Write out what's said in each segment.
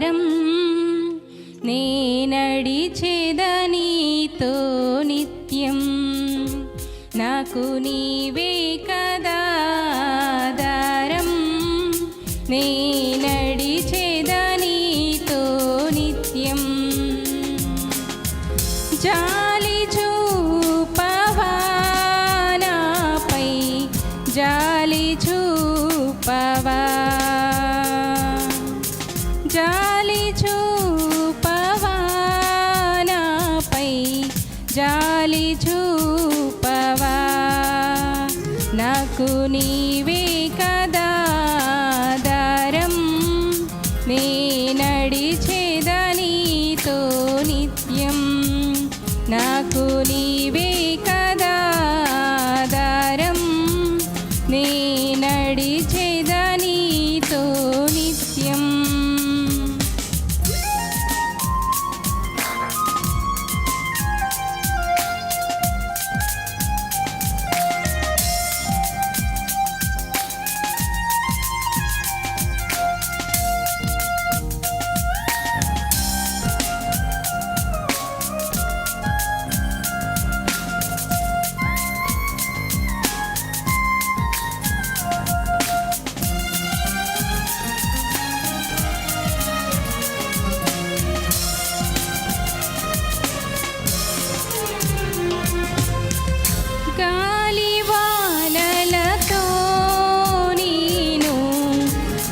దారం నే నడిచెదనీతో నిత్యం నాకు నీవే కదా దారం నే నడిచెదనీతో నిత్యం జాలి చూపవా నాపై జాలి చూపవా జాలి చూపవా నాపై జాలి చూపవా నాకు నీవే కదా దారం నే నడిచెదనీతో నిత్యం నాకు నీవే కదా దారం నే నడిచెదనీతో నిత్యం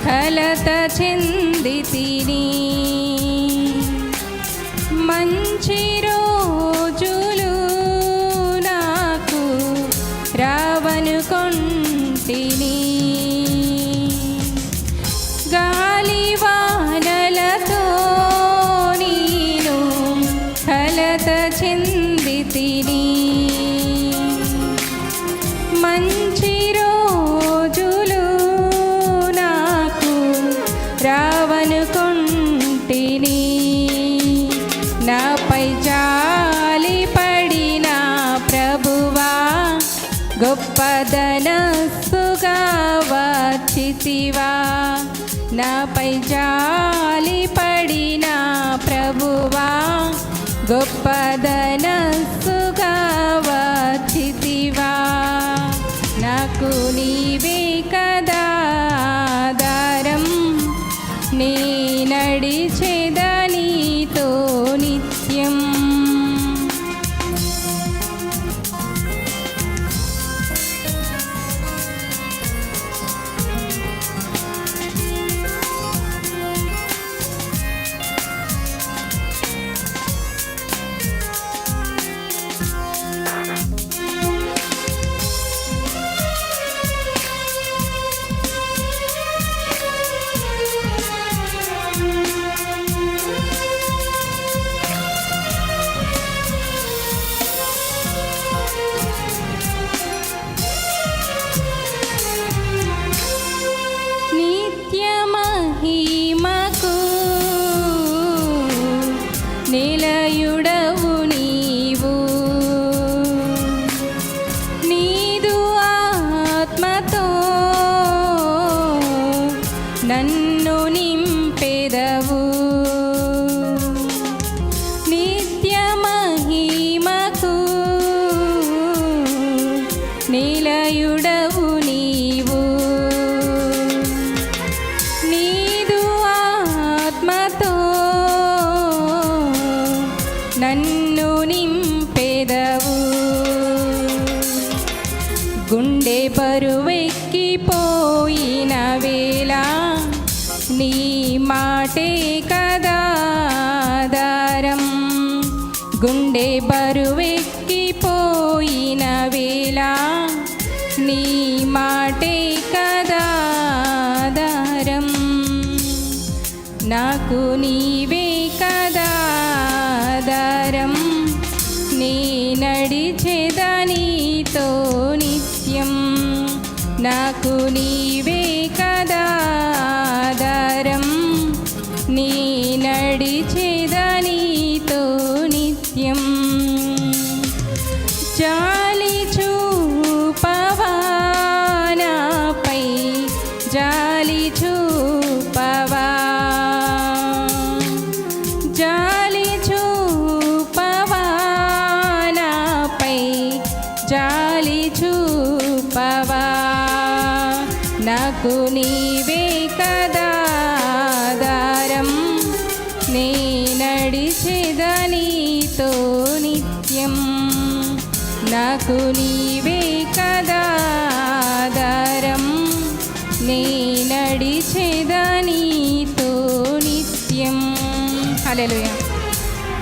కలత చెందితిని మంచి రోజులు నాకు రావనుకొంటిని గాలి వానలతో నేను కలత చెందితిని మంచి రోజులు రావనుకొంటిని నాపై జాలి పడిన ప్రభువా గొప్పదనస్సుగా వచ్చితివా నాపై జాలి పడిన ప్రభువా గొప్పదనస్సుగా వచ్చితివా నాకు నీవే కదా దారం నే నడిచెదనీతో నిత్యం నిలయుడవు నీవు నీదు ఆత్మతో నన్ను నింపెదవు నిత్య మహిమకు నిలయుడవు నీవు నీదు ఆత్మతో నన్ను నింపెదవు గుండె బరువెక్కిపోయిన వేళ నీ మాటే కదా దారం గుండె బరువెక్కిపోయిన వేళ నీ మాటే కదా దారం నాకు నీవే కదా దారం నీ నడిచెదనీతో నిత్యం నాకు నీవే కదా దారం నీ నడిచెదనీతో నిత్యం జాలి చూపవా నాపై జాలి చూపవా జాలి చూపవా నాకు నీవే కదా ఆధారం నే నడిచెదనీతో నిత్యం నాకు నీవే కదా ఆధారం నే నడిచెదనీతో నిత్యం హల్లెలూయా.